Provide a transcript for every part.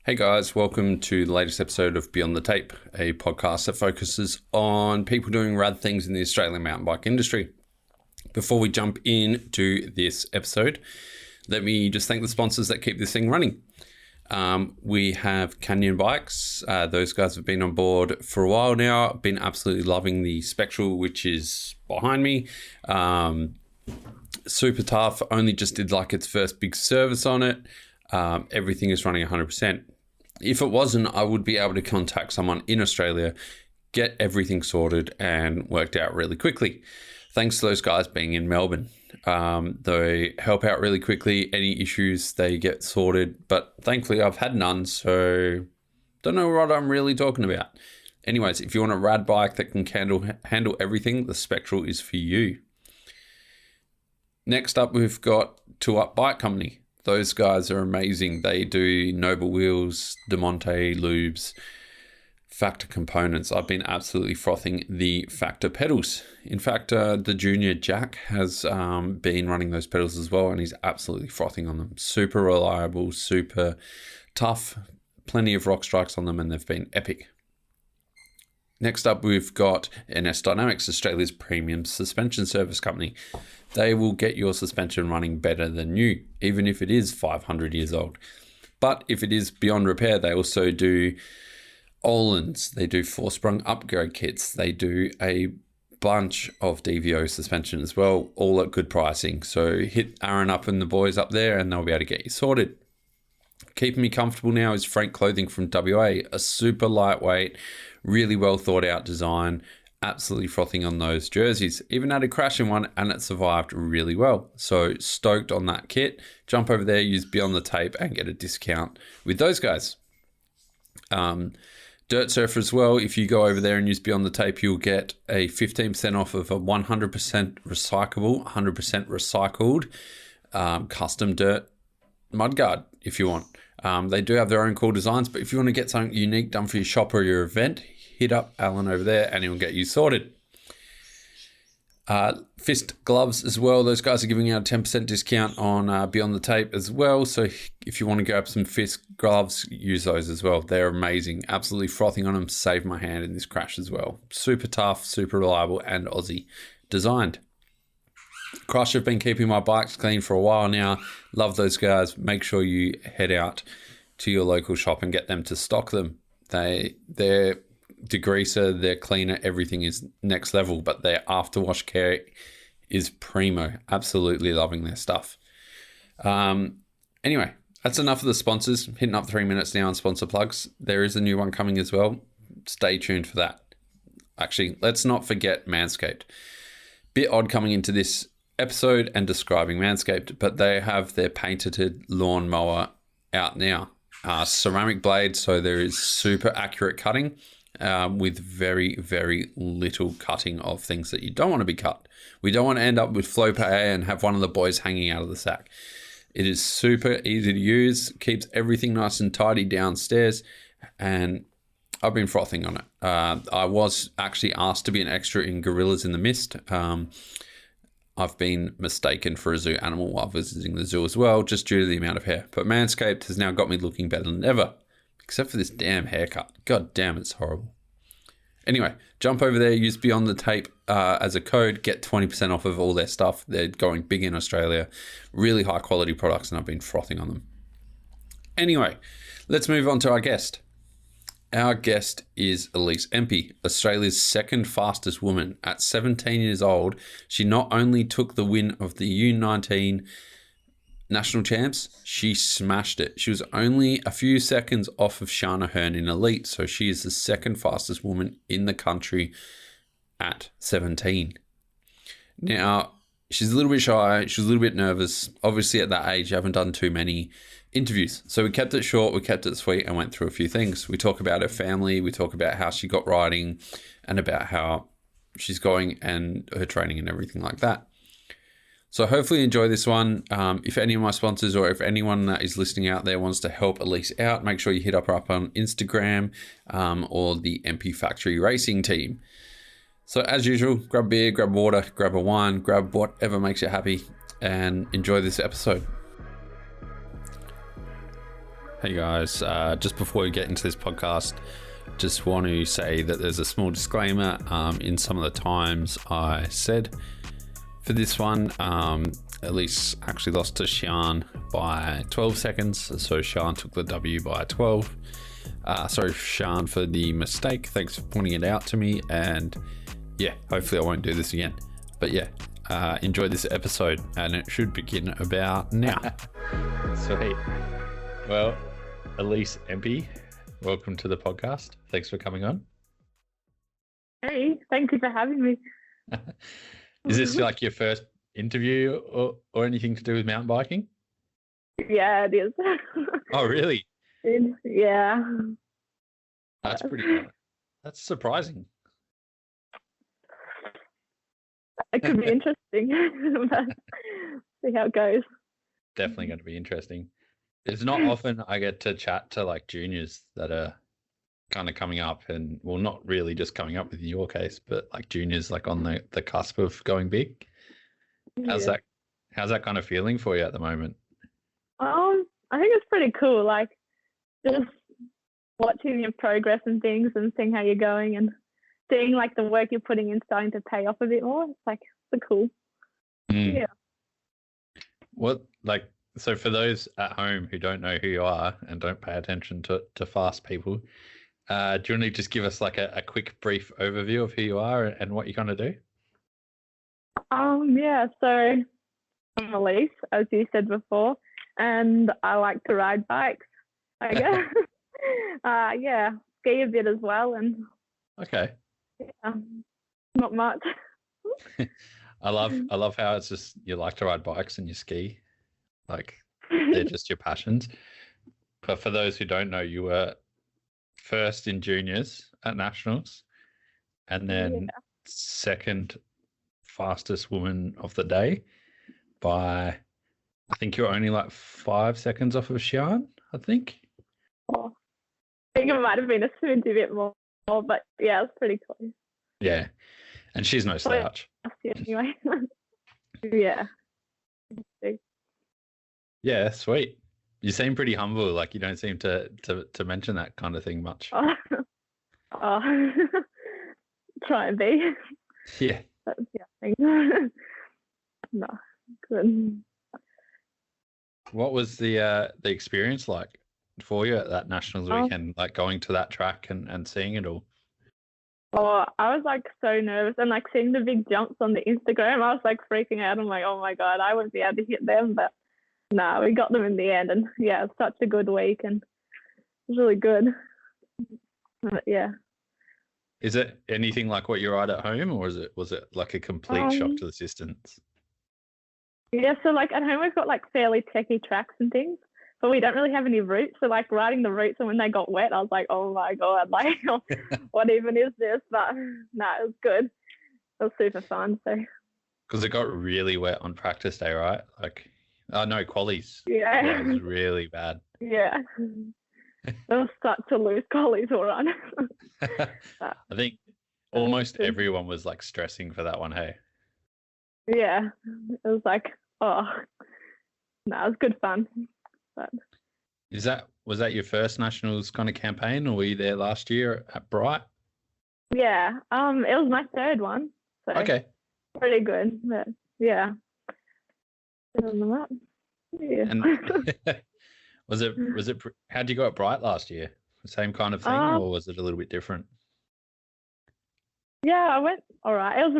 Hey guys, welcome to the latest episode of Beyond the Tape, a podcast that focuses on people doing rad things in the Australian mountain bike industry. Before we jump into this episode, let me just thank the sponsors that keep this thing running. We have Canyon Bikes. Those guys have been on board for a while now. I've been absolutely loving the Spectral, which is behind me. Super tough. Only just did like its first big service on it. Everything is running 100%. If it wasn't, I would be able to contact someone in Australia, get everything sorted and worked out really quickly. Thanks to those guys being in Melbourne. They help out really quickly. Any issues, they get sorted. But thankfully, I've had none, so don't know what I'm really talking about. Anyways, if you want a rad bike that can handle everything, the Spectral is for you. Next up, we've got Two Up Bike Company. Those guys are amazing. They do Noble Wheels, DeMonte lubes, Factor components. I've been absolutely frothing the Factor pedals. In fact, the junior Jack has been running those pedals as well, and he's absolutely frothing on them. Super reliable, super tough, plenty of rock strikes on them, and they've been epic. Next up, we've got NSDynamics, Australia's premium suspension service company. They will get your suspension running better than new, even if it is 500 years old. But if it is beyond repair, they also do Öhlins, they do four-sprung upgrade kits, they do a bunch of DVO suspension as well, all at good pricing. So hit Aaron up and the boys up there and they'll be able to get you sorted. Keeping me comfortable now is Frank Clothing from WA, a super lightweight, really well thought out design. Absolutely frothing on those jerseys. Even had a crash in one and it survived really well. So stoked on that kit. Jump over there, use Beyond the Tape and get a discount with those guys. Dirt Surfer as well. If you go over there and use Beyond the Tape, you'll get a 15% off of a 100% recyclable, 100% recycled custom dirt mudguard if you want. They do have their own cool designs, but if you want to get something unique done for your shop or your event, hit up Alan over there and he'll get you sorted. Fist gloves as well. Those guys are giving out a 10% discount on Beyond the Tape as well. So if you want to go up some fist gloves, use those as well. They're amazing. Absolutely frothing on them. Saved my hand in this crash as well. Super tough, super reliable and Aussie designed. Crush have been keeping my bikes clean for a while now. Love those guys. Make sure you head out to your local shop and get them to stock them. They're degreaser, their cleaner, everything is next level, but their afterwash care is primo. Absolutely loving their stuff. Anyway, that's enough of the sponsors. Hitting up 3 minutes now on sponsor plugs. There is a new one coming as well. Stay tuned for that. Actually, let's not forget Manscaped. Bit odd coming into this episode and describing Manscaped, but they have their patented lawnmower out now. Ceramic blade, so there is super accurate cutting. With very, very little cutting of things that you don't want to be cut. We don't want to end up with flow pay and have one of the boys hanging out of the sack. It is super easy to use, keeps everything nice and tidy downstairs, and I've been frothing on it. I was actually asked to be an extra in Gorillas in the Mist. I've been mistaken for a zoo animal while visiting the zoo as well, just due to the amount of hair. But Manscaped has now got me looking better than ever. Except for this damn haircut. God damn, it's horrible. Anyway, jump over there, use Beyond the Tape as a code, get 20% off of all their stuff. They're going big in Australia. Really high quality products, and I've been frothing on them. Anyway, let's move on to our guest. Our guest is Elise Empey, Australia's second fastest woman. At 17 years old, she not only took the win of the U19 National Champs, she smashed it. She was only a few seconds off of Shana Hearn in Elite, so she is the second fastest woman in the country at 17. Now, she's a little bit shy, she's a little bit nervous. Obviously, at that age, you haven't done too many interviews. So we kept it short, we kept it sweet, and went through a few things. We talk about her family, we talk about how she got riding, and about how she's going and her training and everything like that. So hopefully you enjoy this one. If any of my sponsors or if anyone that is listening out there wants to help Elise out, make sure you hit her up on Instagram or the MP Factory Racing team. So as usual, grab a beer, grab water, grab a wine, grab whatever makes you happy, and enjoy this episode. Hey guys, just before we get into this podcast, just want to say that there's a small disclaimer in some of the times I said. For this one, Elise actually lost to Sian by 12 seconds, so Sian took the W by 12. Sorry, Sian, for the mistake. Thanks for pointing it out to me, and yeah, hopefully I won't do this again. But yeah, enjoy this episode, and it should begin about now. Sweet. Well, Elise Empey, welcome to the podcast. Thanks for coming on. Hey, thank you for having me. Is this like your first interview or anything to do with mountain biking? Yeah, it is. Oh, really? Yeah. That's that's surprising. It could be interesting. But see how it goes. Definitely going to be interesting. It's not often I get to chat to like juniors that are kind of coming up, and well, not really just coming up with your case, but like juniors like on the cusp of going big. How's that kind of feeling for you at the moment? I think it's pretty cool. Like just watching your progress and things, and seeing how you're going, and seeing like the work you're putting in starting to pay off a bit more. It's like it's cool. Yeah. What so for those at home who don't know who you are and don't pay attention to fast people, do you want to just give us like a quick brief overview of who you are and what you're going to do? Yeah, so I'm Elise, as you said before, and I like to ride bikes, I guess. Yeah, ski a bit as well, and okay. Yeah, not much. I love how it's just you like to ride bikes and you ski. Like they're just your passions. But for those who don't know, you were first in juniors at nationals, and then second fastest woman of the day by, I think you're only like 5 seconds off of Sian, I think. Oh, I think it might have been a smidge a bit more, but yeah, it's pretty close. Yeah, and she's no slouch. Anyway. Yeah. Yeah, sweet. You seem pretty humble. Like you don't seem to mention that kind of thing much. Oh. Try and be. Yeah. But, yeah. No, good. What was the experience like for you at that Nationals weekend? Like going to that track and seeing it all. Oh, I was like so nervous, and like seeing the big jumps on the Instagram, I was like freaking out. I'm like, oh my God, I won't be able to hit them, but no, we got them in the end, and yeah, it's such a good week, and it was really good. But, yeah. Is it anything like what you ride at home, or was it like a complete shock to the systems? Yeah, so like at home we've got like fairly techie tracks and things, but we don't really have any roots. So like riding the roots, and when they got wet, I was like, oh my God, like what even is this? But no, it was good. It was super fun. So because it got really wet on practice day, right? Like, no, qualies. Yeah, it was really bad. Yeah, it was such a loose qualies all on. I think almost everyone was like stressing for that one. Hey. Yeah, it was like, oh, no, it was good fun. But was that your first nationals kind of campaign, or were you there last year at Bright? Yeah, it was my third one. So okay, pretty good. But yeah, yeah. And was it? How'd you go at Bright last year? The same kind of thing, or was it a little bit different? Yeah, I went all right. It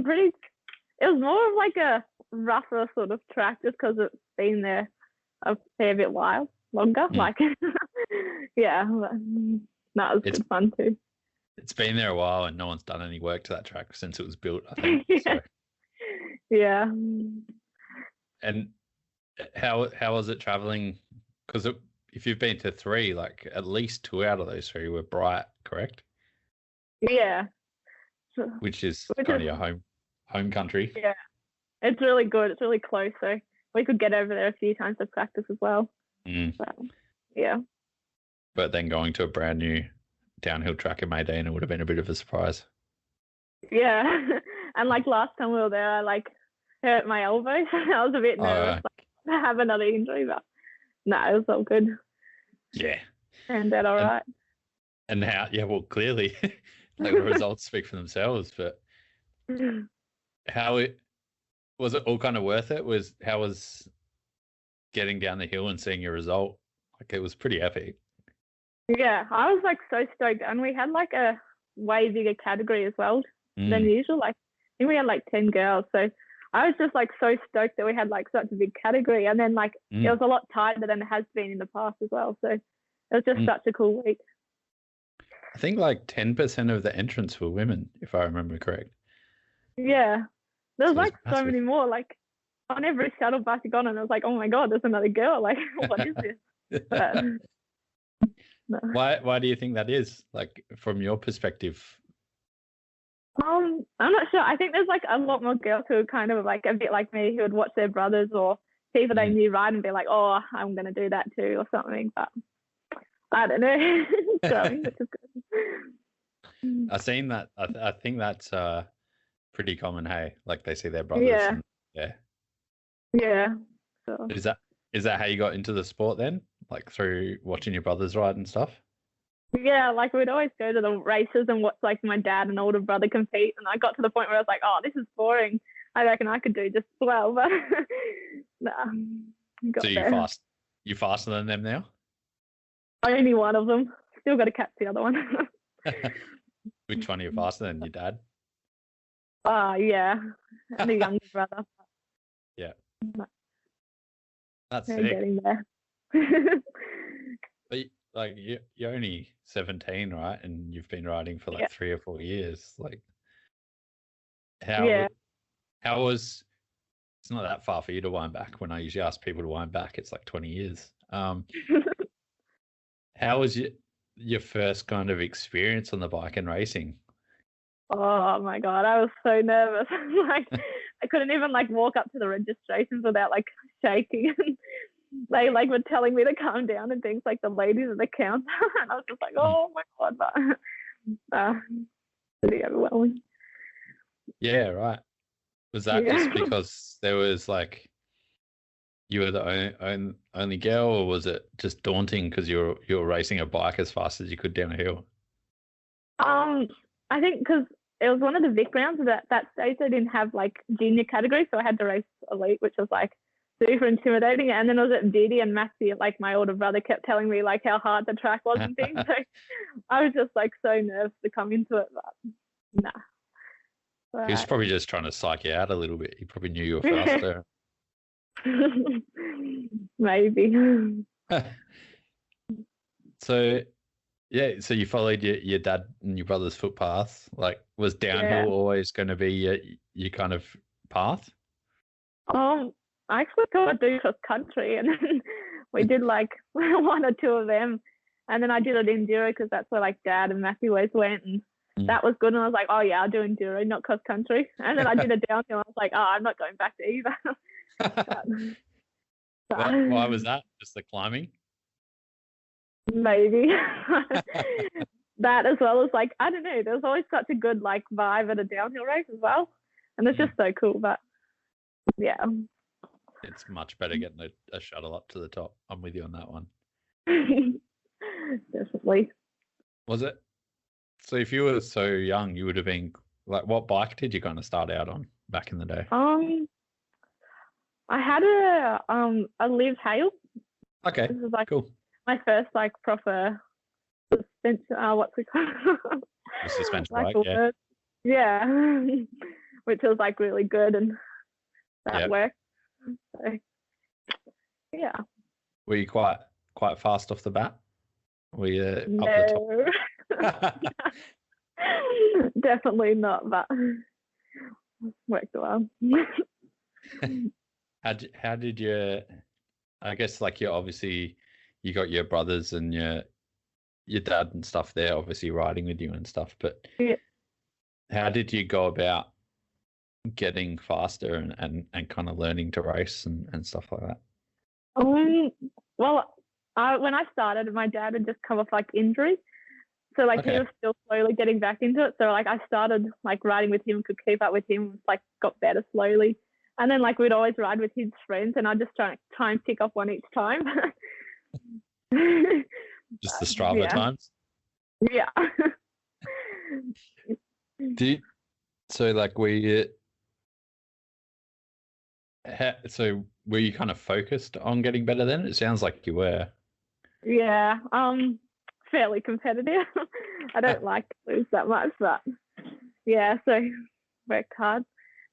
was more of like a rougher sort of track, just because it's been there a fair bit longer. Like, yeah, but, no, it was good fun too. It's been there a while, and no one's done any work to that track since it was built, I think. Yeah. So. Yeah. And how was it traveling? Because if you've been to 3, like at least 2 out of those 3 were Bright, correct? Yeah. Which is kind of your home country. Yeah, it's really good. It's really close, so we could get over there a few times to practice as well. So, yeah. But then going to a brand new downhill track in Maydena would have been a bit of a surprise. Yeah, and like last time we were there, I like hurt my elbow. I was a bit nervous, like, to have another injury, but no, it was all good. Yeah, Turned out all right. And how? Yeah, well, clearly, like the results speak for themselves. But how was it all kind of worth it? How was getting down the hill and seeing your result? Like it was pretty epic. Yeah, I was like so stoked, and we had like a way bigger category as well than usual. Like I think we had like 10 girls, so I was just like so stoked that we had like such a big category, and then like it was a lot tighter than it has been in the past as well. So it was just such a cool week. I think like 10% of the entrants were women, if I remember correct. Yeah, there was So like it's so many more. Like on every shuttle bus you got on, I was like, oh my god, there's another girl. Like what is this? But, no. Why do you think that is? Like from your perspective? I'm not sure. I think there's like a lot more girls who are kind of like a bit like me, who would watch their brothers or people they knew ride and be like, oh, I'm going to do that too or something. But I don't know. Growing, which is good. I've seen that. I think that's pretty common. Hey, like they see their brothers. Yeah. And, yeah. So. Is that how you got into the sport then? Like through watching your brothers ride and stuff? Yeah, like we'd always go to the races and watch like my dad and older brother compete, and I got to the point where I was like, oh, this is boring. I reckon I could do just as well, but nah. So you faster than them now? Only one of them. Still got to catch the other one. Which one are you faster than your dad? Yeah, and a younger brother. Yeah. That's They're sick. getting there. But like you're only 17, right? And you've been riding for like 3 or 4 years. Like how was it's not that far for you to wind back. When I usually ask people to wind back, it's like 20 years. How was your first kind of experience on the bike and racing? Oh my god, I was so nervous. Like I couldn't even like walk up to the registrations without like shaking. They like were telling me to calm down and things, like the ladies at the counter, and I was just like, oh my god, but pretty overwhelming. Yeah, right. Was that just because there was like you were the only girl, or was it just daunting because you were racing a bike as fast as you could down a hill? I think because it was one of the Vic rounds that stage they didn't have like junior category, so I had to race elite, which was like super intimidating. And then it was at Didi and Maxie, like my older brother kept telling me like how hard the track was and things. So I was just like so nervous to come into it, but nah. But, he was probably just trying to psych you out a little bit. He probably knew you were faster. Maybe. So you followed your dad and your brother's footpath. Like, was downhill always going to be your kind of path? I actually thought I'd do cross country, and then we did like 1 or 2 of them, and then I did an enduro because that's where like Dad and Matthew always went, and that was good. And I was like, oh yeah, I'll do enduro, not cross country. And then I did a downhill. And I was like, oh, I'm not going back to either. Why was that? Just the climbing? Maybe that as well as like I don't know. There's always such a good like vibe at a downhill race as well, and it's just so cool. But yeah. It's much better getting a shuttle up to the top. I'm with you on that one. Definitely. Was it? So if you were so young, you would have been like, what bike did you kind of start out on back in the day? I had a Liv Hale. Okay. This was like cool. My first like proper suspension. What's it called? A suspension like bike. Yeah. Yeah. Which was like really good, and that worked. So, yeah. Were you quite fast off the bat? Were you up the top? Definitely not, but worked well. How did you? I guess like you got your brothers and your dad and stuff there, obviously riding with you and stuff. But how did you go about getting faster and kind of learning to race and stuff like that? Well, when I started, my dad had just come off like injury, so like he was still slowly getting back into it. So like I started like riding with him, could keep up with him, like got better slowly, and then like we'd always ride with his friends, and I just try and pick up one each time. Just the Strava yeah. times. Yeah. So like so were you kind of focused on getting better then? It sounds like you were. Yeah. Fairly competitive. I don't like to lose that much, but yeah, so worked hard.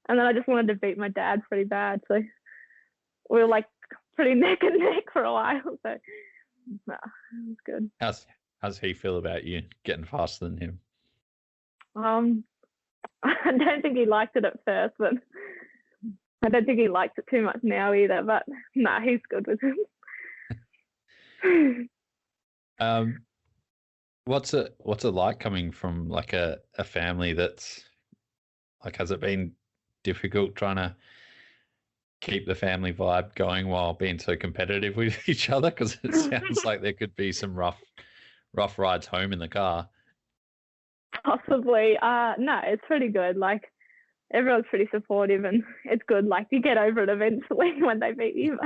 And then I just wanted to beat my dad pretty bad, so we were like pretty neck and neck for a while. So it was good. How's he feel about you getting faster than him? I don't think he liked it at first, but I don't think he likes it too much now either. But no, he's good with it. What's it like coming from like a family that's like, has it been difficult trying to keep the family vibe going while being so competitive with each other? Because it sounds like there could be some rough rides home in the car. Possibly. No, it's pretty good. Like everyone's pretty supportive, and it's good. Like you get over it eventually when they beat you.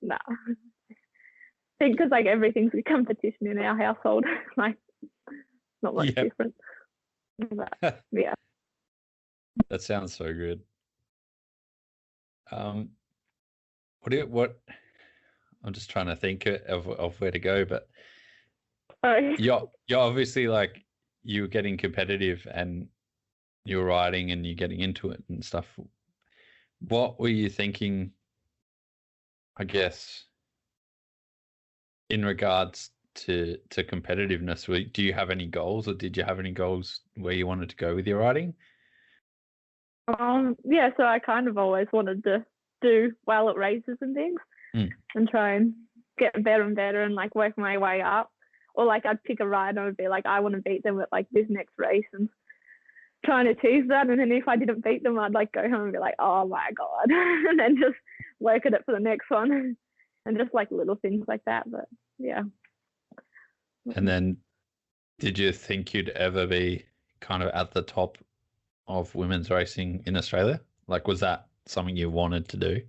No, I think because like everything's a competition in our household. Like not much different. But, yeah. That sounds so good. What I'm just trying to think of where to go, but you're obviously like you were getting competitive and you were riding and you're getting into it and stuff. What were you thinking, I guess, in regards to competitiveness? Do you have any goals, or did you have any goals where you wanted to go with your riding? Yeah, so I kind of always wanted to do well at races and things and try and get better and better and like work my way up. Or like I'd pick a rider and I'd be like, I want to beat them at like this next race and trying to achieve that. And then if I didn't beat them, I'd like go home and be like, oh my God, and then just work at it for the next one and just like little things like that. But yeah. And then did you think you'd ever be kind of at the top of women's racing in Australia? Like, was that something you wanted to do?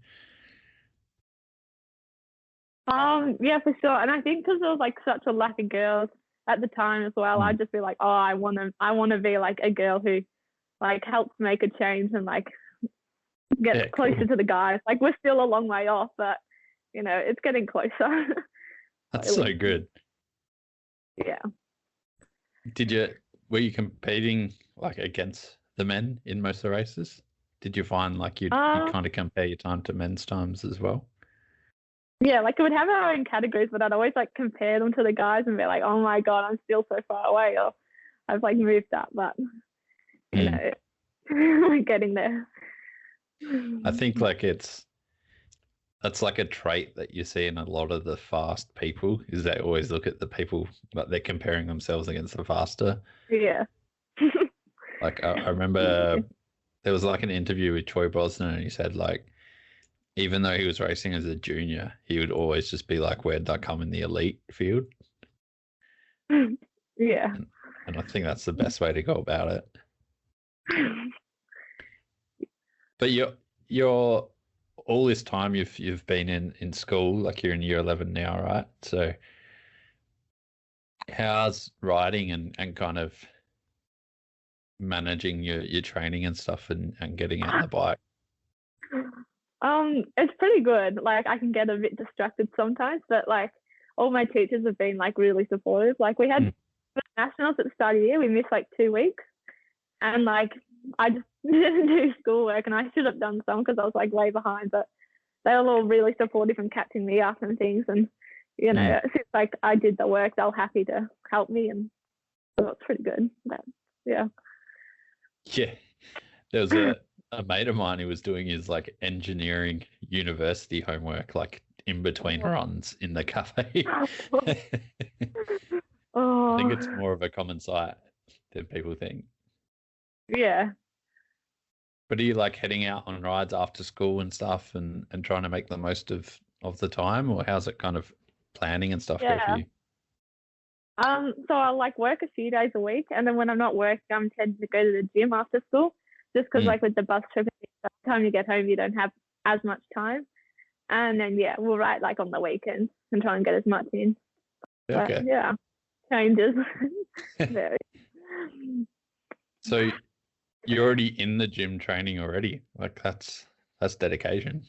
Yeah, for sure. And I think because there was like such a lack of girls at the time as well, I'd just be like, oh, I want to be like a girl who like helps make a change and like get closer to the guys. Like we're still a long way off, but you know, it's getting closer. That's so good. Yeah. Were you competing like against the men in most of the races? Did you find like you'd kind of compare your time to men's times as well? Yeah, like we would have our own categories, but I'd always like compare them to the guys and be like, oh my God, I'm still so far away, or I've like moved up, but you know, we're getting there. I think like that's like a trait that you see in a lot of the fast people, is they always look at the people, but they're comparing themselves against the faster. Yeah. Like I remember there was like an interview with Troy Brosnan, and he said like, even though he was racing as a junior, he would always just be like, where did I come in the elite field? Yeah. And I think that's the best way to go about it. But you're all this time you've been in school, like you're in year 11 now, right? So how's riding and kind of managing your training and stuff and getting out on the bike? It's pretty good. Like I can get a bit distracted sometimes, but like all my teachers have been like really supportive. Like we had nationals at the start of the year, we missed like 2 weeks, and like I just didn't do schoolwork, and I should have done some because I was like way behind. But they were all really supportive and catching me up and things, and you know, since like I did the work, they were happy to help me, and so it's pretty good. But yeah. Yeah, there was a mate of mine who was doing his like engineering university homework like in between runs in the cafe. I think it's more of a common sight than people think. Yeah. But are you like heading out on rides after school and stuff and trying to make the most of the time, or how's it kind of planning and stuff go for you? So I'll like work a few days a week, and then when I'm not working, I'm tending to go to the gym after school, just because like with the bus trip, by the time you get home, you don't have as much time. And then we'll ride like on the weekends and try and get as much in. But Okay. yeah, changes. Very. So you're already in the gym training already. Like that's dedication.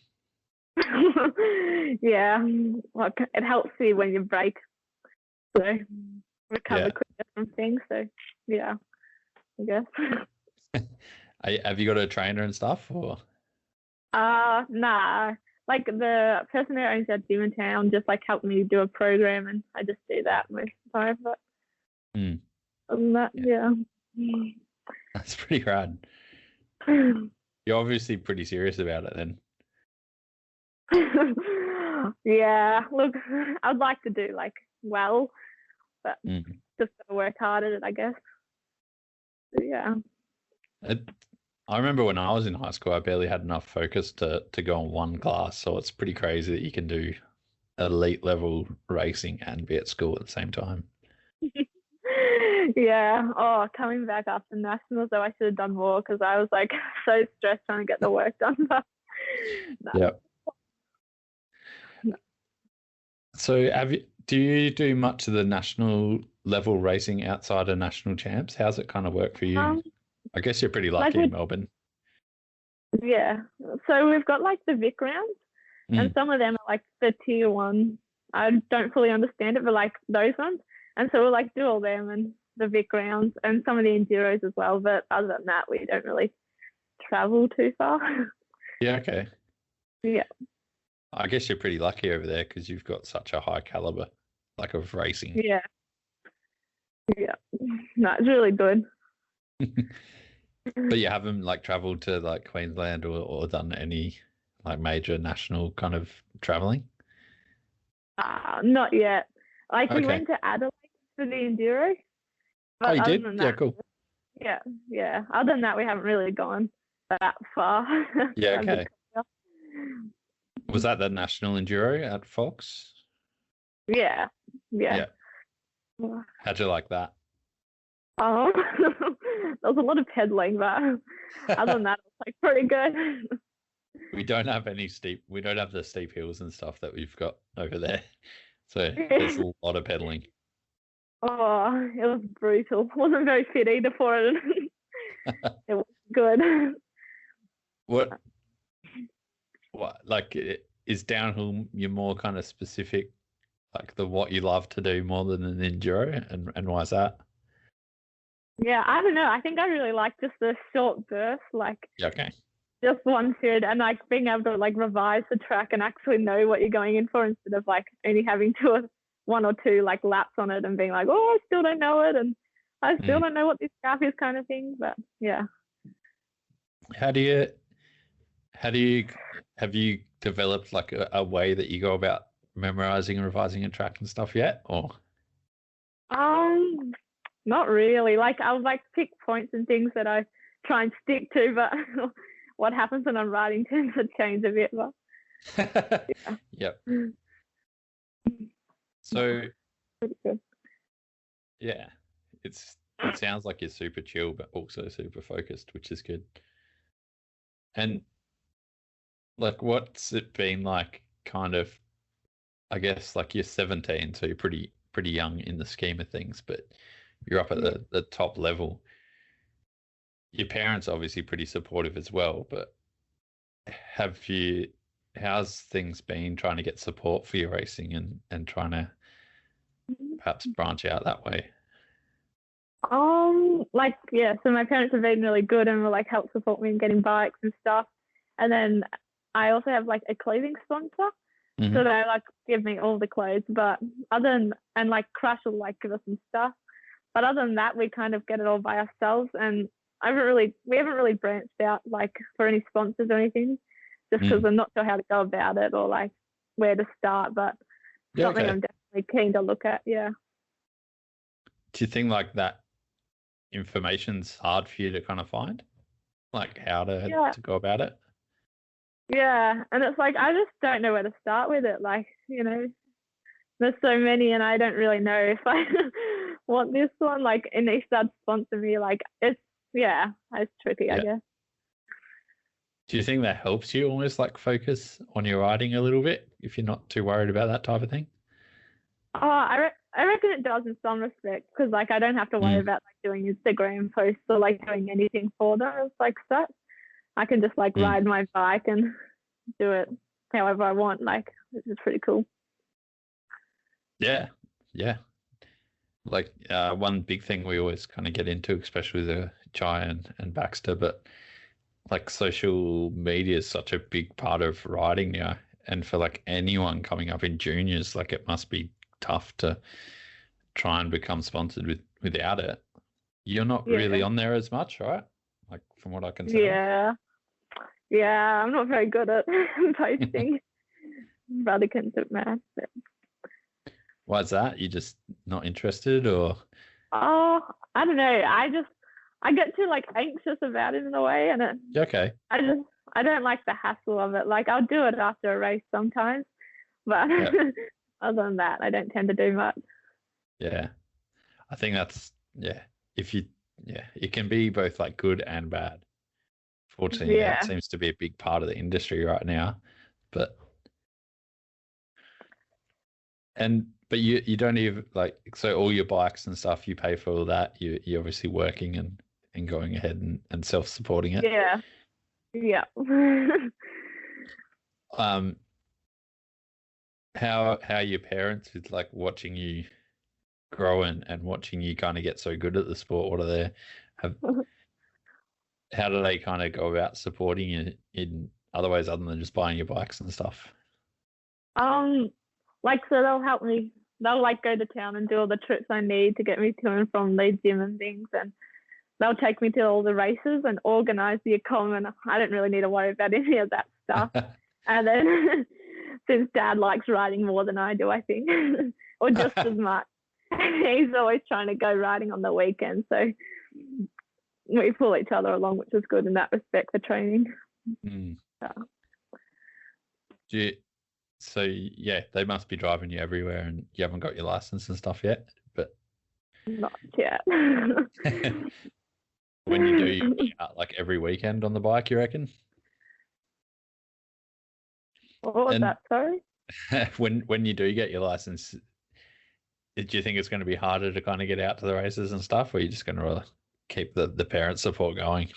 Yeah, like it helps you when you break, so recover Yeah. quicker from things. So yeah, I guess. Have you got a trainer and stuff or? Nah. Like the person who owns that gym in town just like helped me do a program, and I just do that most of the time. But other than that, yeah. That's pretty rad. You're obviously pretty serious about it then. Yeah. Look, I'd like to do like well, but just gotta work hard at it, I guess. So, yeah. I remember when I was in high school, I barely had enough focus to go on one class. So it's pretty crazy that you can do elite level racing and be at school at the same time. Yeah. Oh, coming back after nationals, though, I should have done more because I was like so stressed trying to get the work done. But no. Yeah. So do you do much of the national level racing outside of national champs? How's it kind of work for you? I guess you're pretty lucky in Melbourne. Yeah. So we've got like the Vic rounds, and some of them are like the tier 1. I don't fully understand it, but like those ones. And so we'll like do all them and the Vic rounds and some of the enduros as well. But other than that, we don't really travel too far. Yeah. Okay. Yeah. I guess you're pretty lucky over there because you've got such a high caliber, like of racing. Yeah. Yeah. No, it's really good. But you haven't like traveled to like Queensland or done any like major national kind of traveling? Not yet. Like we went to Adelaide for the enduro. But oh, you did? That, yeah, cool. Yeah. Other than that, we haven't really gone that far. Yeah, okay. Was that the national enduro at Fox? Yeah. How'd you like that? There was a lot of pedaling, but other than that, it was like pretty good. We don't have the steep hills and stuff that we've got over there. So there's a lot of pedaling. Oh, it was brutal. Wasn't very fit either for it. It was good. What like is downhill you're more kind of specific, like what you love to do more than an enduro, and why is that? Yeah, I don't know. I think I really like just the short burst, like okay. Just one period, and like being able to like revise the track and actually know what you're going in for instead of like only having 1 or 2 like laps on it and being like, oh, I still don't know it and I still don't know what this graph is, kind of thing. But yeah. Have you developed like a way that you go about memorizing and revising a track and stuff yet, or? Not really. Like I'll like pick points and things that I try and stick to, but what happens when I'm riding tends to change a bit. But yeah. Yep. So yeah, it sounds like you're super chill, but also super focused, which is good. And like, what's it been like? Kind of, I guess, like you're 17, so you're pretty young in the scheme of things, but you're up at the top level. Your parents obviously pretty supportive as well, but how's things been trying to get support for your racing and trying to perhaps branch out that way? Like, yeah, so my parents have been really good and will like help support me in getting bikes and stuff. And then I also have like a clothing sponsor. So they like give me all the clothes, but and like Crush will like give us some stuff. But other than that, we kind of get it all by ourselves, and we haven't really branched out like for any sponsors or anything, just because I'm not sure how to go about it or like where to start. But something I'm definitely keen to look at. Yeah. Do you think like that information's hard for you to kind of find, like how to go about it? Yeah, and it's like I just don't know where to start with it. Like, you know, there's so many, and I don't really know if I want this one. Like, and they start to sponsor me. Like, it's tricky, I guess. Do you think that helps you almost like focus on your riding a little bit if you're not too worried about that type of thing? Oh, I reckon it does in some respects because like I don't have to worry about like doing Instagram posts or like doing anything for them. It's like that. I can just like ride my bike and do it however I want. Like which is pretty cool. Yeah. Like one big thing we always kind of get into, especially with Chai and Baxter, but like social media is such a big part of riding now. And for like anyone coming up in juniors, like it must be tough to try and become sponsored without it. You're not really on there as much, right? Like from what I can tell. Yeah, I'm not very good at posting. Brother can do math. But... Why is that? You just not interested, or? Oh, I don't know. I get too like anxious about it in a way, and okay. I don't like the hassle of it. Like I'll do it after a race sometimes, but other than that, I don't tend to do much. Yeah, I think that's it can be both like good and bad. Fortunately, that seems to be a big part of the industry right now. But you don't even like, so all your bikes and stuff, you pay for all that. You're obviously working and going ahead and self-supporting it. Yeah. How are your parents with like watching you grow and watching you kind of get so good at the sport? What are how do they kind of go about supporting you in other ways other than just buying your bikes and stuff? Like so they'll help me. They'll like go to town and do all the trips I need to get me to and from the gym and things, and they'll take me to all the races and organise the accom, and I don't really need to worry about any of that stuff. And then since Dad likes riding more than I do, I think, or just as much, he's always trying to go riding on the weekend, so we pull each other along, which is good in that respect for training. So they must be driving you everywhere, and you haven't got your license and stuff yet, but not yet. When you do, you out like every weekend on the bike, you reckon? What was that? Sorry. When you do get your license, do you think it's going to be harder to kind of get out to the races and stuff, or are you just going to keep the parent support going?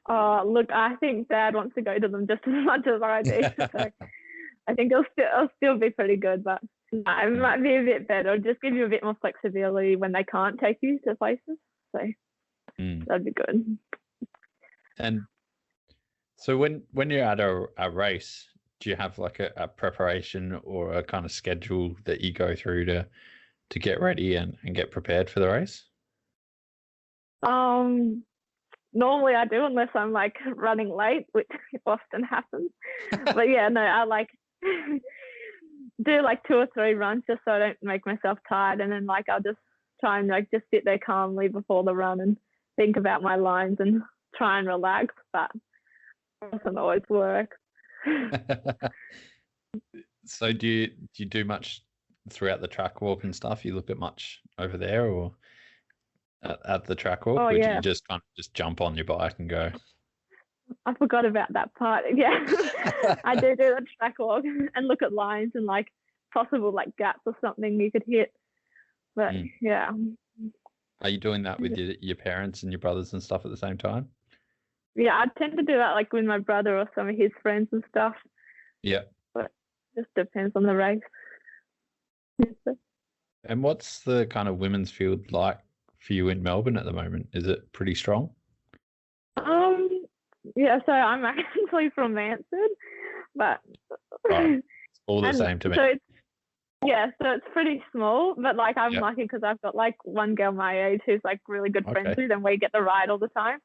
Look, I think Dad wants to go to them just as much as I do. So I think it'll still be pretty good, but it might be a bit better. It'll just give you a bit more flexibility when they can't take you to places. So that'd be good. And so when you're at a race, do you have like a preparation or a kind of schedule that you go through to get ready and get prepared for the race? Normally I do, unless I'm like running late, which often happens. But yeah, no, I like do like 2 or 3 runs just so I don't make myself tired, and then like I'll just try and like just sit there calmly before the run and think about my lines and try and relax, but it doesn't always work. So do you do much throughout the track walk and stuff? You look at much over there or at the track walk? Or do you just kind of just jump on your bike and go? I forgot about that part. Yeah. I do the track walk and look at lines and like possible like gaps or something you could hit. But yeah. Are you doing that with your parents and your brothers and stuff at the same time? Yeah, I tend to do that like with my brother or some of his friends and stuff. Yeah. But it just depends on the race. And what's the kind of women's field like for you in Melbourne at the moment? Is it pretty strong? Yeah, so I'm actually from Mansfield, but it's all the same to me. So it's pretty small, but like I'm lucky because I've got like one girl my age who's like really good friends with, and we get to ride all the time,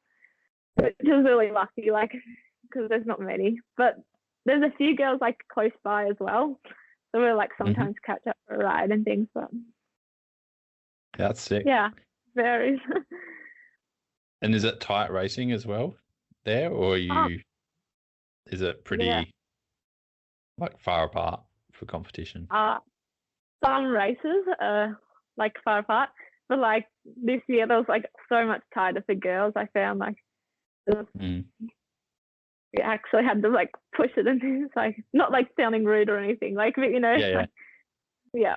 which is really lucky, like because there's not many, but there's a few girls like close by as well, so we'll like sometimes catch up for a ride and things. But that's sick. Yeah, varies. And is it tight racing as well there, or is it pretty like far apart for competition? Some races are like far apart, but like this year there was like so much tighter for girls. I found like we actually had to like push it, and it's like not like sounding rude or anything, like, but you know, Yeah.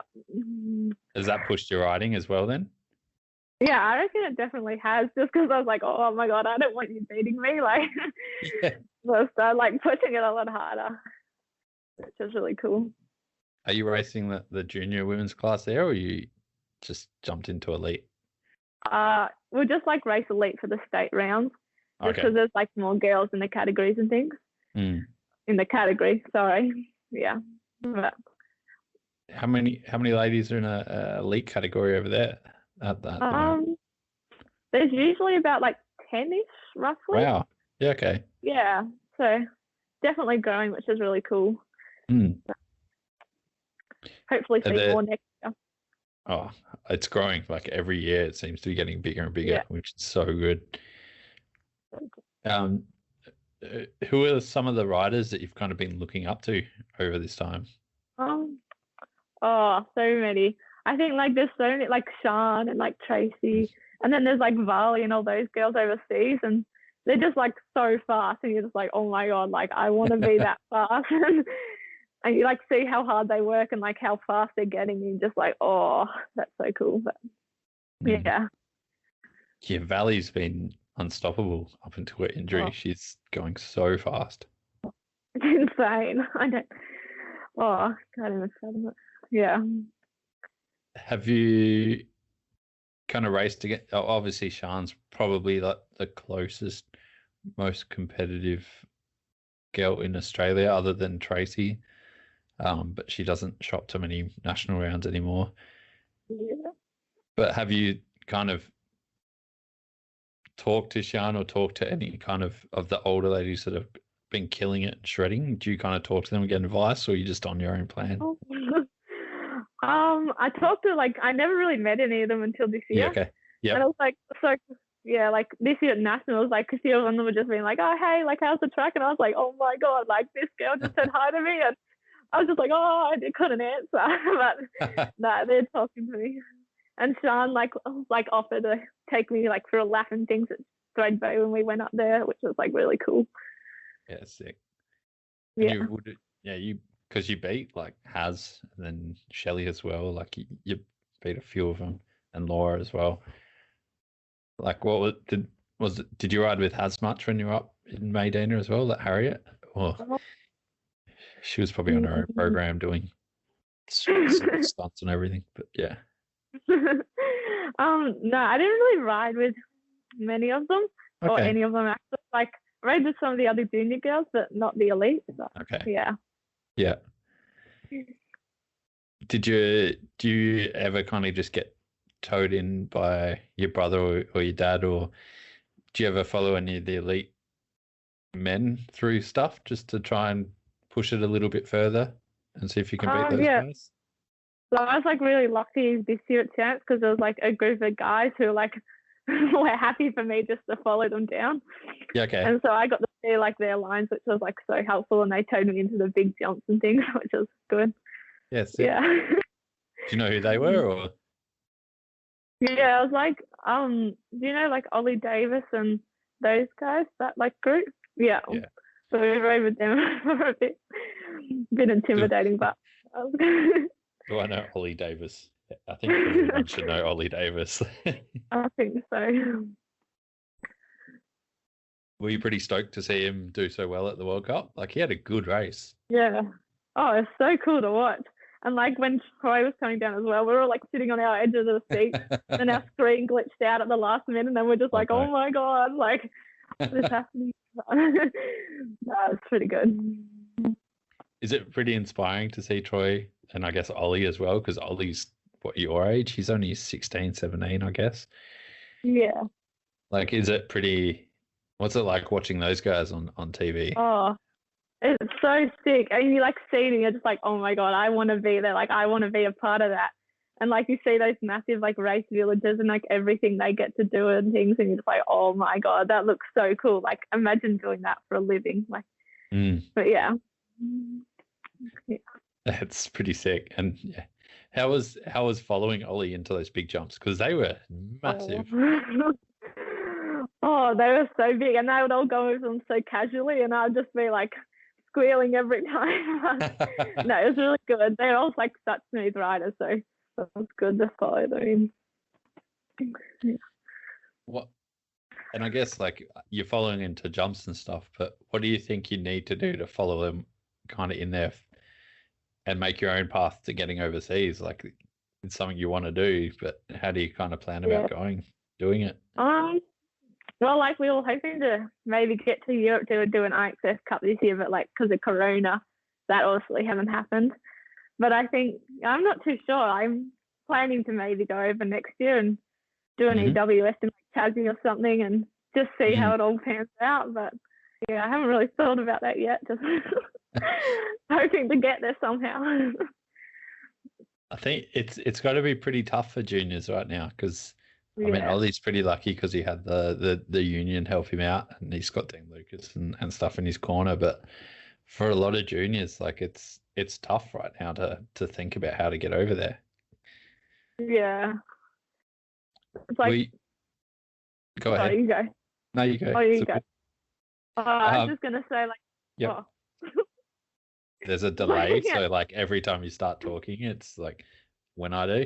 Has that pushed your riding as well then? Yeah, I reckon it definitely has. Just because I was like, oh my god, I don't want you beating me. Like, Yeah. so I started like pushing it a lot harder, which is really cool. Are you racing the junior women's class there, or you just jumped into elite? We'll just like race elite for the state rounds, just Okay. because there's like more girls in the categories and things. Mm. In the category, sorry. Yeah. But, How many ladies are in a elite category over there at that? there's usually about like 10-ish roughly. Wow. Yeah. Okay. Yeah. So definitely growing, which is really cool. Mm. Hopefully see more next year. Oh, it's growing like every year. It seems to be getting bigger and bigger, which is so good. Who are some of the riders that you've kind of been looking up to over this time? Oh, so many. I think like there's so many, like Sean and like Tracy, and then there's like Varley and all those girls overseas, and they're just like so fast, and you're just like, oh my god, like I want to be that fast. And you like see how hard they work and like how fast they're getting, and you're just like, oh, that's so cool. But yeah. Valley's been unstoppable up until her injury. Oh. She's going so fast. It's insane. I can't even fathom it. Yeah. Have you kind of raced again? Obviously, Sean's probably like the closest, most competitive girl in Australia, other than Tracy. But she doesn't shop to many national rounds anymore. Yeah. But have you kind of talked to Sean or talked to any kind of the older ladies that have been killing it and shredding? Do you kind of talk to them and get advice, or are you just on your own plan? I talked to I never really met any of them until this year. Yeah, okay. Yeah. And I was like, so yeah, like this year at Nationals, like a few of them were just being like, oh hey, like how's the track? And I was like, oh my god, like this girl just said hi to me, and I was just like, oh, I couldn't answer, but no, they're talking to me. And Sean like offered to take me like for a lap and things at Threadbow when we went up there, which was like really cool. Yeah, sick. Yeah. You because you beat like Haz and then Shelley as well. Like you beat a few of them, and Laura as well. Like did you ride with Haz much when you were up in Maydena as well? That Harriet? Or she was probably on her own program doing stunts and everything. But yeah. No, I didn't really ride with many of them or any of them actually. Like I rode with some of the other junior girls, but not the elite. But, yeah. Yeah. Do you ever kind of just get towed in by your brother or your dad, or do you ever follow any of the elite men through stuff just to try and push it a little bit further and see if you can beat those guys? So I was like really lucky this year at Champs because there was like a group of guys who like were happy for me just to follow them down. Yeah, okay. And so I got to see like their lines, which was like so helpful, and they towed me into the big jumps and things, which was good. Yes. Yeah. Do you know who they were, or? Yeah, I was like, do you know like Ollie Davis and those guys, that like group? Yeah. So we rode with them for a bit. Bit intimidating, but I was good. Oh, I know Ollie Davis. I think everyone should know Ollie Davis. I think so. Were you pretty stoked to see him do so well at the World Cup? Like, he had a good race. Yeah. Oh, it's so cool to watch. And like when Troy was coming down as well, we were all like sitting on our edges of the seat, and our screen glitched out at the last minute, and then we're just like, oh my god, like what is happening? No, it's pretty good. Is it pretty inspiring to see Troy and I guess Ollie as well? Because Ollie's your age? He's only 16, 17, I guess. Yeah. Like, is it pretty? What's it like watching those guys on TV? Oh, it's so sick. And you like see it and you're just like, oh my god, I want to be there. Like I want to be a part of that. And like you see those massive like race villages and like everything they get to do and things, and you're just like, oh my god, that looks so cool. Like imagine doing that for a living. Like, but yeah. That's pretty sick. And yeah, how was following Ollie into those big jumps, because they were massive. Oh, they were so big, and they would all go over them so casually, and I'd just be like squealing every time. No, it was really good. They're all like such smooth riders, so it was good to follow them. Yeah. What? And I guess like you're following into jumps and stuff, but what do you think you need to do to follow them kind of in there and make your own path to getting overseas? Like it's something you want to do, but how do you kind of plan about doing it? Well, like we were hoping to maybe get to Europe to do an IXS Cup this year, but like because of Corona, that obviously hasn't happened. But I think I'm not too sure. I'm planning to maybe go over next year and do an EWS in like Tassie or something and just see how it all pans out. But yeah, I haven't really thought about that yet. Just hoping to get there somehow. I think it's got to be pretty tough for juniors right now because I mean Ollie's pretty lucky because he had the union help him out and he's got Dean Lucas and stuff in his corner. But for a lot of juniors, like it's tough right now to think about how to get over there. Yeah. It's like go ahead. You go. No, you go. Oh, you go. I was just gonna say like there's a delay, so like every time you start talking, it's like when I do.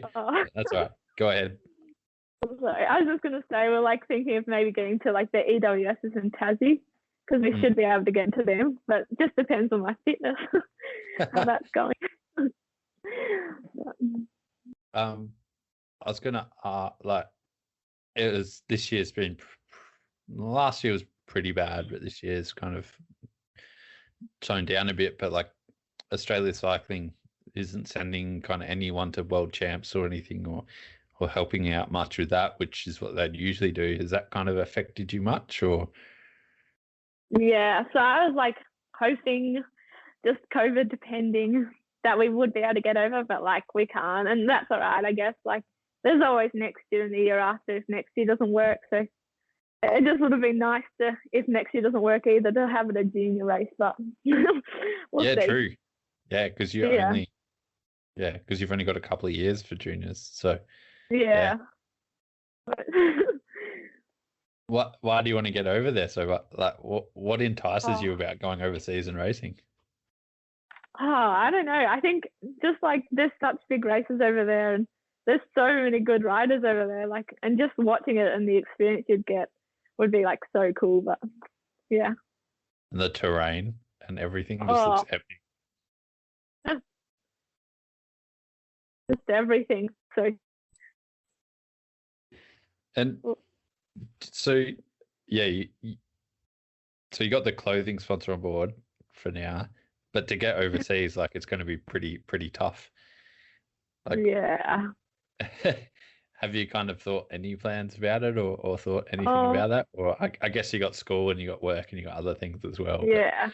That's all right. Go ahead. Sorry, I was just gonna say we're like thinking of maybe getting to like the EWSs in Tassie because we should be able to get into them, but it just depends on my fitness how that's going. I was gonna like this year's been last year was pretty bad, but this year's kind of toned down a bit. But like Australia Cycling isn't sending kind of anyone to world champs or anything or helping out much with that, which is what they'd usually do. Has that kind of affected you much or? Yeah, so I was like hoping, just COVID depending, that we would be able to get over, but like we can't, and that's all right, I guess. Like there's always next year and the year after if next year doesn't work. So it just would have been nice to, if next year doesn't work either, to have it a junior race, but we'll see. True. Yeah, because you've only got a couple of years for juniors. So yeah. Why do you want to get over there? So what entices you about going overseas and racing? I don't know. I think just like there's such big races over there and there's so many good riders over there, like, and just watching it and the experience you'd get would be like so cool. But yeah. And the terrain and everything just looks epic. Just everything. So you got the clothing sponsor on board for now, but to get overseas, like it's going to be pretty tough. Like, yeah. Have you kind of thought any plans about it or thought anything about that? Or I guess you got school and you got work and you got other things as well. Yeah.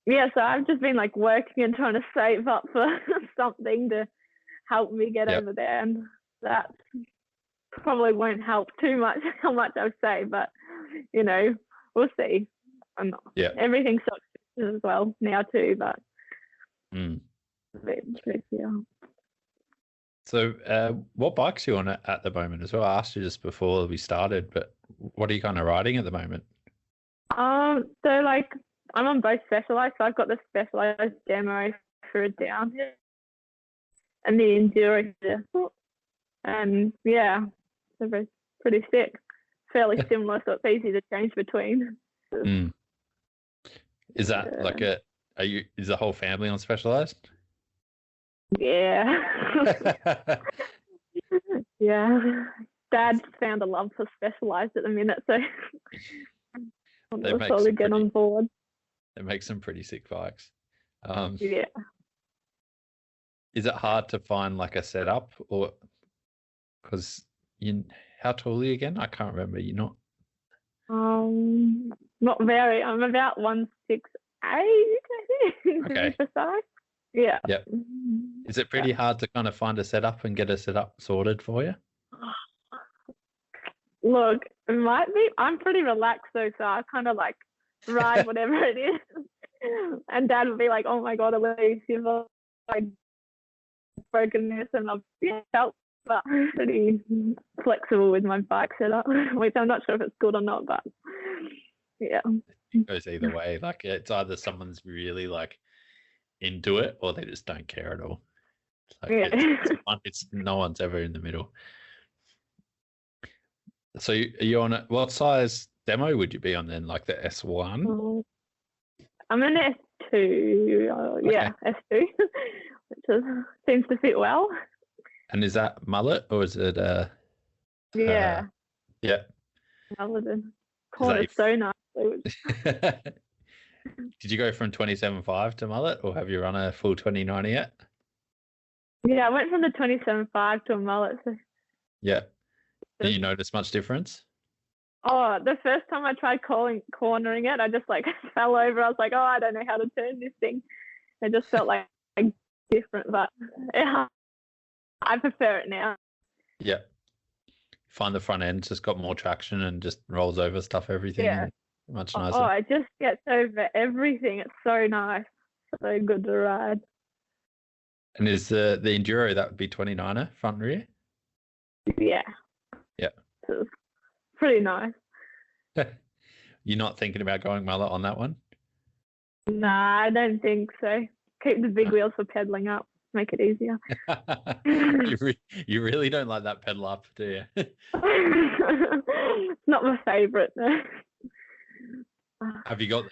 Yeah, so I've just been like working and trying to save up for something to help me get over there, and that probably won't help too much how much I've saved, but you know, we'll see. Everything sucks as well now too, but So what bikes are you on at the moment as well? I asked you just before we started, but what are you kind of riding at the moment? So like I'm on both Specialized, so I've got the Specialized demo for a downhill and the Enduro and yeah, so they're pretty sick, fairly similar, so it's easy to change between. Is that like is the whole family on Specialized? Yeah. Yeah. Dad's found a love for Specialized at the minute, so we'll slowly get on board. They make some pretty sick bikes. Yeah. Is it hard to find like a setup, or because how tall are you again? I can't remember. You're not. Not very. I'm about 168, I think. Okay. Precise. Yeah. Yep. Is it pretty hard to kind of find a setup and get a setup sorted for you? Look, it might be. I'm pretty relaxed though, so I kind of like ride whatever it is. And Dad would be like, "Oh my God, Elise, you've like broken this," and I've felt but pretty flexible with my bike setup, which I'm not sure if it's good or not, but yeah. it goes either way. Like it's either someone's really like into it or they just don't care at all. Like it's no one's ever in the middle. So are you on what size demo would you be on then? Like the S1? I'm an S2. Yeah, S2, which seems to fit well. And is that mullet or is it yeah. Yeah. Mullet. Corner so nice. Did you go from 27.5 to mullet or have you run a full 2090 yet? Yeah, I went from the 27.5 to a mullet. So. Yeah. Did you notice much difference? Oh, the first time I tried cornering it, I just like fell over. I was like, oh, I don't know how to turn this thing. It just felt like different, but yeah, I prefer it now. Yeah. Find the front end just got more traction and just rolls over stuff, everything. Yeah. Much nicer. Oh, it just gets over everything. It's so nice. So good to ride. And is the Enduro, that would be 29er front and rear? Yeah. Yeah. So it's pretty nice. You're not thinking about going mullet on that one? Nah, I don't think so. Keep the big wheels for pedaling up. Make it easier. You really don't like that pedal up, do you? It's not my favourite. Have you got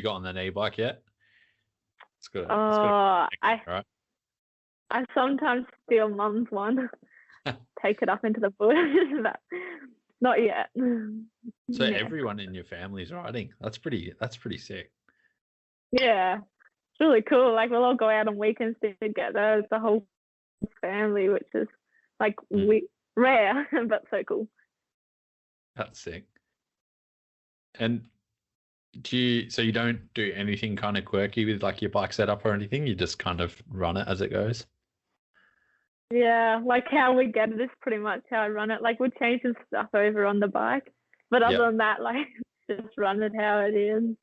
on the knee bike yet? It's good. I sometimes steal Mum's one, take it up into the bush, but not yet. So everyone in your family's riding. That's pretty sick. Yeah, it's really cool. Like we'll all go out on weekends together as the whole family, which is like rare but so cool. That's sick. And so you don't do anything kind of quirky with like your bike setup or anything? You just kind of run it as it goes? Yeah, like how we get it is pretty much how I run it. Like we're changing stuff over on the bike, but other than that, like just run it how it is.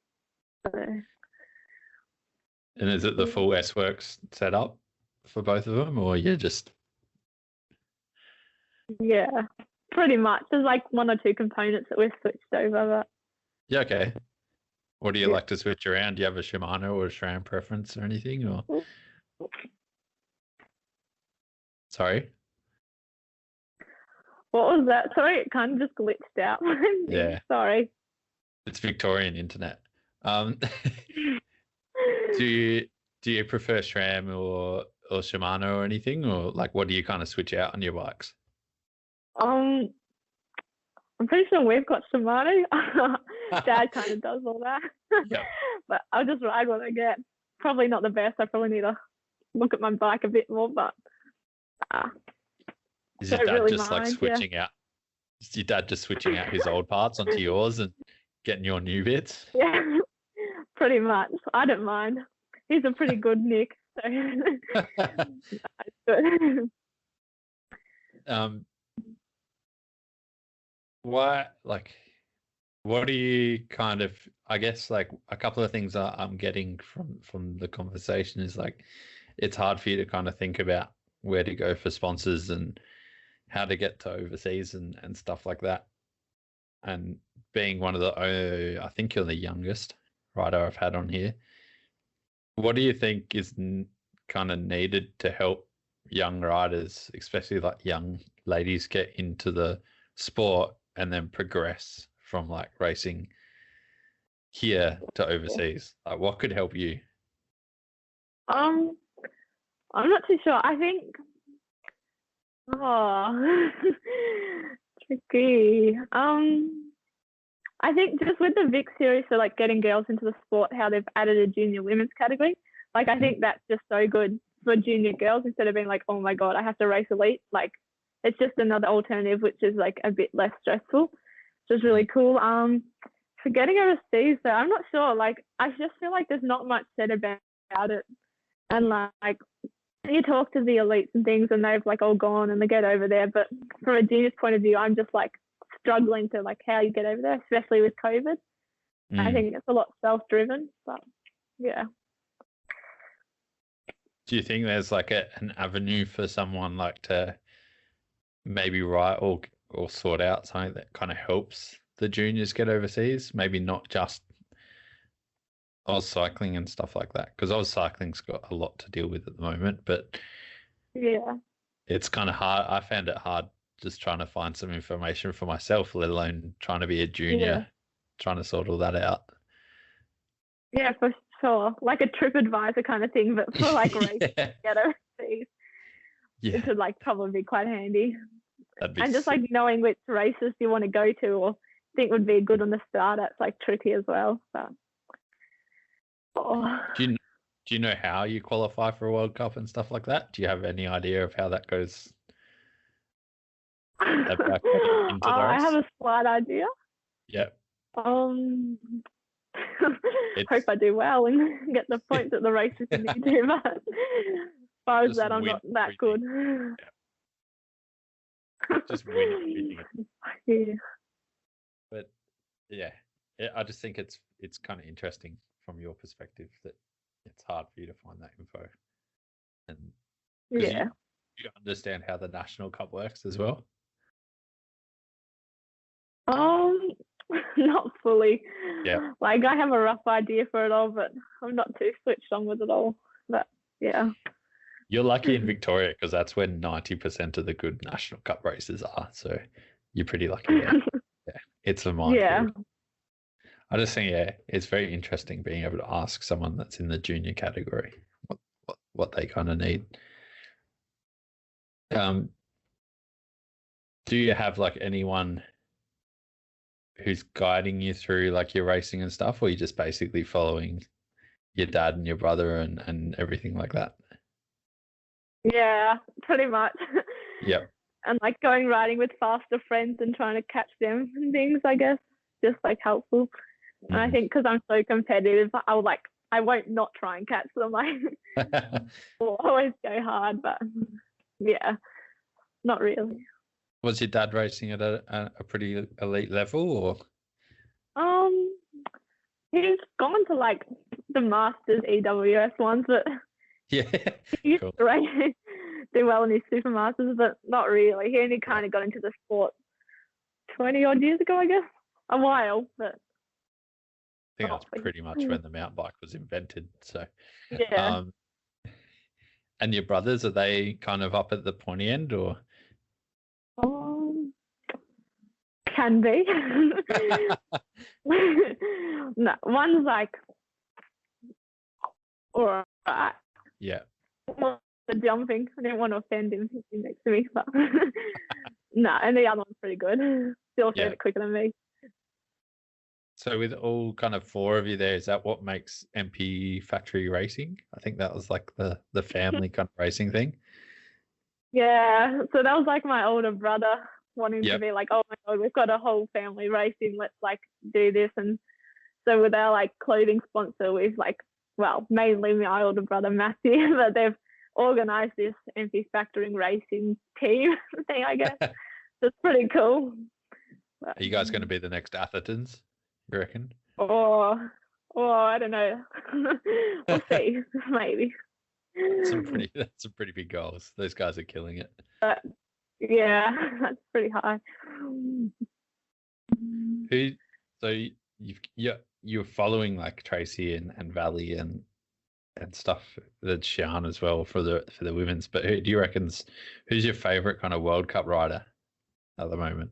So. And is it the full S-Works setup for both of them, or you just? Yeah, pretty much. There's like one or two components that we've switched over, but. Yeah. Okay. What do you like to switch around? Do you have a Shimano or a SRAM preference or anything? Or sorry, what was that? Sorry, it kind of just glitched out. Yeah, sorry. It's Victorian internet. Do you prefer SRAM or Shimano or anything, or like what do you kind of switch out on your bikes? I'm pretty sure we've got Shimano. Dad kind of does all that. Yep. But I'll just ride what I get. Probably not the best. I probably need to look at my bike a bit more, but is your dad just like switching out? Is your dad just switching out his old parts onto yours and getting your new bits? Yeah, pretty much. I don't mind. He's a pretty good Nick. So it's good. What do you kind of, I guess like a couple of things I'm getting from the conversation is like, it's hard for you to kind of think about where to go for sponsors and how to get to overseas and stuff like that. And being one of I think you're the youngest rider I've had on here. What do you think is kind of needed to help young riders, especially like young ladies, get into the sport and then progress from like racing here to overseas? Like what could help you? I'm not too sure. I think tricky. I think just with the Vic series, so like getting girls into the sport, how they've added a junior women's category. Like I think that's just so good for junior girls instead of being like, oh my God, I have to race elite. Like it's just another alternative, which is like a bit less stressful, which is really cool. For getting overseas, though, I'm not sure. Like I just feel like there's not much said about it. And like you talk to the elites and things and they've like all gone and they get over there. But from a junior's point of view, I'm just like struggling to like how you get over there, especially with COVID. I think it's a lot self-driven, but yeah. Do you think there's like an avenue for someone like to maybe write or sort out something that kind of helps the juniors get overseas? Maybe not just Oz cycling and stuff like that, because Oz cycling's got a lot to deal with at the moment, but Yeah. it's kind of hard. I found it hard just trying to find some information for myself, let alone trying to be a junior, trying to sort all that out. Yeah, for sure. Like a TripAdvisor kind of thing, but for like races to get overseas. Yeah, It would like probably be quite handy. that'd be And just sick. like knowing which races you want to go to or think would be good on the start, that's like tricky as well. So. Oh. Do you know how you qualify for a World Cup and stuff like that? Do you have any idea of how that goes? About getting into the I race? have a slight idea. Yeah. Hope It's- I do well and get the points at the races I need to, but as far as Just that, I'm win not that good. Just win everything. Yeah. But yeah, I just think it's kind of interesting from your perspective that it's hard for you to find that info, and 'cause Yeah. you understand how the National Cup works as well. Not fully. Yeah. Like I have a rough idea for it all, but I'm not too switched on with it all. But yeah. You're lucky in Victoria because that's where 90% of the good National Cup races are. So you're pretty lucky there. Yeah, it's a minefield. Yeah. I just think it's very interesting being able to ask someone that's in the junior category what they kind of need. Do you have like anyone who's guiding you through like your racing and stuff, or are you just basically following your dad and your brother and everything like that? Yeah, pretty much. Yep. And like going riding with faster friends and trying to catch them and things, I guess, just like helpful. And I think because I'm so competitive, I won't not try and catch them. Like, I'll always go hard, but yeah, not really. Was your dad racing at a pretty elite level, or? He's gone to like the Masters EWS ones, but Yeah. he used Cool. to do well in his Super Masters, but not really. He only kind of got into the sport 20 odd years ago, I guess. A while, but I think that's pretty much when the mountain bike was invented. So, yeah. And your brothers, are they kind of up at the pointy end, or? Can be. No, one's like, all right. Yeah. The jumping. I didn't want to offend him. He's next to me, but no, and the other one's pretty good. Still a bit quicker than me. So with all kind of four of you there, is that what makes MP Factory Racing? I think that was like the family kind of racing thing. Yeah, so that was like my older brother wanting Yep. to be like, oh my God, we've got a whole family racing. Let's like do this. And so with our like clothing sponsor, we've like, well, mainly my older brother Matthew, but they've organised this MP Factory Racing team thing, I guess. So it's pretty cool. Are you guys going to be the next Athertons, you reckon? Or I don't know. We'll see, maybe. That's some pretty big goals. Those guys are killing it. Yeah, that's pretty high. You're following like Tracy and Valley and stuff, the Xian as well for the women's. But who do you reckon's who's your favourite kind of World Cup rider at the moment?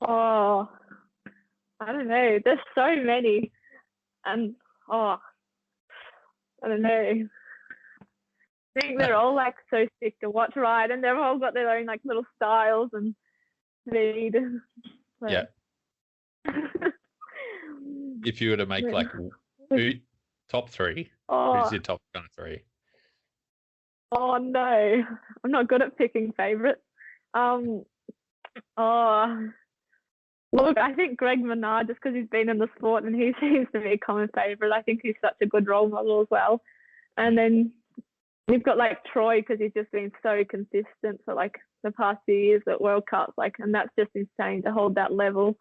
Oh, I don't know. There's so many, and I don't know. I think they're all like so sick to watch ride, and they've all got their own like little styles and speed. So. Yeah. If you were to make like top three, who's your top kind of three? Oh no, I'm not good at picking favourites. Look, I think Greg Menard, just because he's been in the sport and he seems to be a common favourite. I think he's such a good role model as well. And then you've got like Troy, because he's just been so consistent for like the past few years at World Cups, like, and that's just insane to hold that level.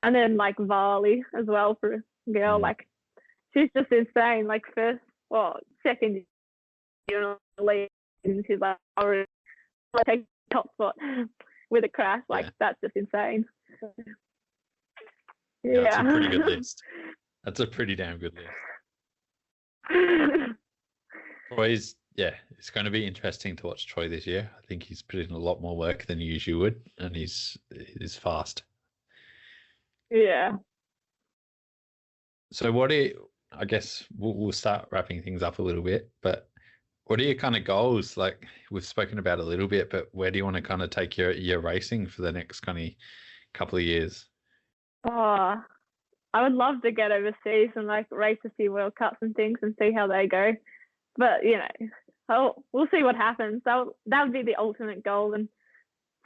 And then like Varley as well for a girl, like she's just insane. Like second year in the league, and she's like already take top spot with a crash. Like that's just insane. Yeah, that's a pretty good list. That's a pretty damn good list. Troy's, yeah, it's going to be interesting to watch Troy this year. I think he's put in a lot more work than he usually would, and he's fast. Yeah. So I guess we'll start wrapping things up a little bit, but what are your kind of goals? Like we've spoken about a little bit, but where do you want to kind of take your racing for the next kind of couple of years? Oh, I would love to get overseas and like race a few World Cups and things and see how they go. But we'll see what happens. That would be the ultimate goal, and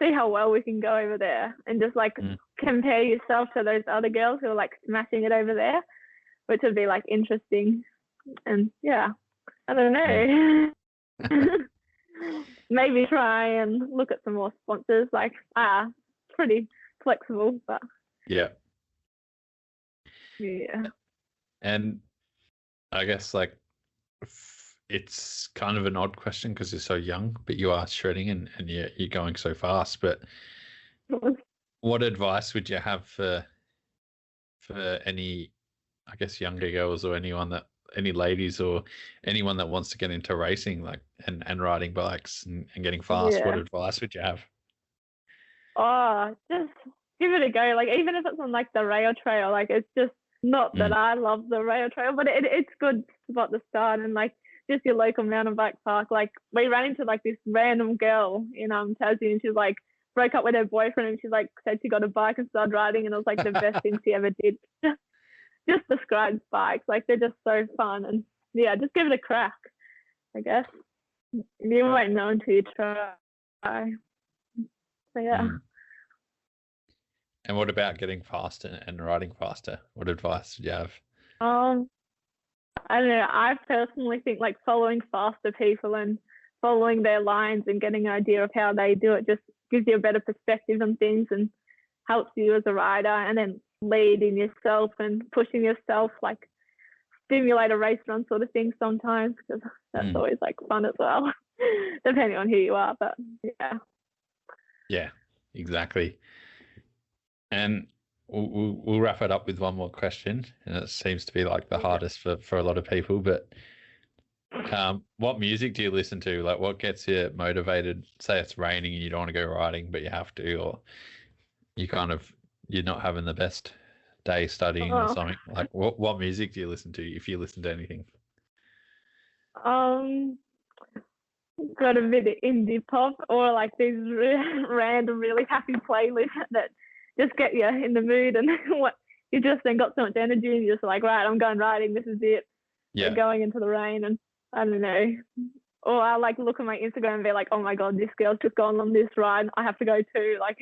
see how well we can go over there, and just like compare yourself to those other girls who are like smashing it over there, which would be like interesting. And yeah, I don't know. Maybe try and look at some more sponsors. Like, pretty flexible, but yeah. And I guess like it's kind of an odd question because you're so young, but you are shredding and you're going so fast. But what advice would you have for any, I guess, younger girls or any ladies or anyone that wants to get into racing, like and riding bikes and getting fast? What advice would you have? Oh, just give it a go. Like even if it's on like the rail trail, like it's just not that I love the rail trail, but it's good spot to start, and like just your local mountain bike park. Like we ran into like this random girl in Tassie, and she's like broke up with her boyfriend, and she's like said she got a bike and started riding, and it was like the best thing she ever did. Just describes bikes, like they're just so fun, and yeah, just give it a crack. I guess you won't know until you try. So yeah. And what about getting faster and riding faster? What advice do you have? I don't know. I personally think like following faster people and following their lines and getting an idea of how they do it just gives you a better perspective on things and helps you as a rider. And then leading yourself and pushing yourself, like stimulate a race run sort of thing sometimes, because that's always like fun as well, depending on who you are. But yeah, exactly. And we'll wrap it up with one more question, and it seems to be like the hardest for a lot of people. But what music do you listen to? Like, what gets you motivated? Say it's raining and you don't want to go riding, but you have to, or you're not having the best day studying or something. Like, what music do you listen to, if you listen to anything? Got a bit of indie pop, or like these random really happy playlists that just get you in the mood, and what you just then got so much energy and you're just like, right, I'm going riding, this is it. Yeah. We're going into the rain, and I don't know. Or I like look at my Instagram and be like, oh my God, this girl's just gone on this ride, I have to go too. Like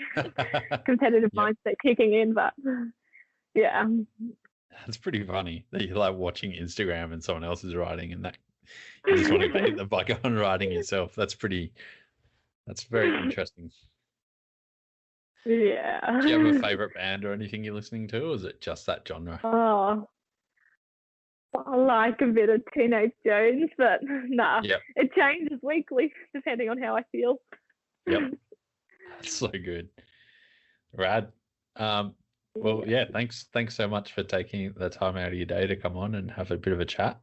competitive mindset kicking in, but yeah. That's pretty funny that you're like watching Instagram and someone else is riding, and that you just want to get the bike on riding yourself. That's very interesting. Yeah. Do you have a favorite band or anything you're listening to, or is it just that genre? Oh, I like a bit of Teenage Jones, but it changes weekly depending on how I feel. Yep. That's so good. Rad. Well, yeah, thanks so much for taking the time out of your day to come on and have a bit of a chat.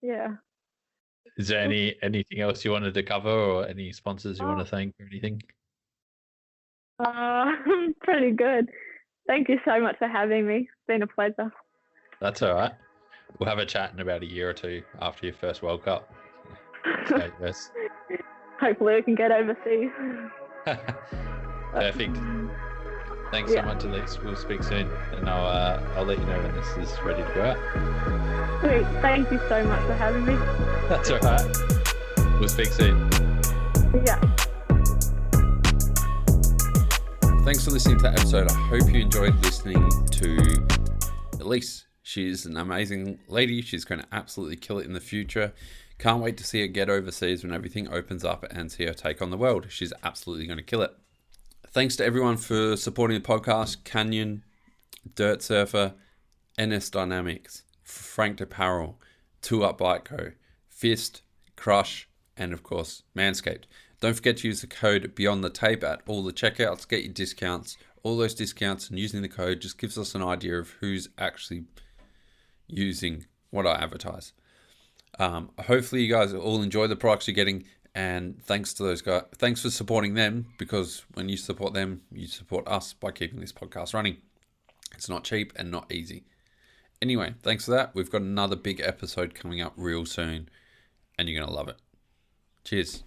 Yeah. Is there anything else you wanted to cover, or any sponsors you want to thank or anything? Pretty good. Thank you so much for having me. It's been a pleasure. That's all right. We'll have a chat in about a year or two after your first World Cup. So, yes. Hopefully we can get overseas. Perfect. Thanks so much, Elise. We'll speak soon, and I'll let you know when this is ready to go out. Sweet. Thank you so much for having me. That's all right. We'll speak soon. Yeah. Thanks for listening to that episode. I hope you enjoyed listening to Elise. She's an amazing lady. She's going to absolutely kill it in the future. Can't wait to see her get overseas when everything opens up and see her take on the world. She's absolutely going to kill it. Thanks to everyone for supporting the podcast. Canyon, Dirt Surfer, NSDynamics, Frank Apparel, Two Up Bike Co, Fist, Crush, and of course, Manscaped. Don't forget to use the code Beyond the Tape at all the checkouts. Get your discounts. All those discounts and using the code just gives us an idea of who's actually using what I advertise. Hopefully you guys all enjoy the products you're getting, and thanks to those guys. Thanks for supporting them, because when you support them, you support us by keeping this podcast running. It's not cheap and not easy. Anyway, thanks for that. We've got another big episode coming up real soon, and you're going to love it. Cheers.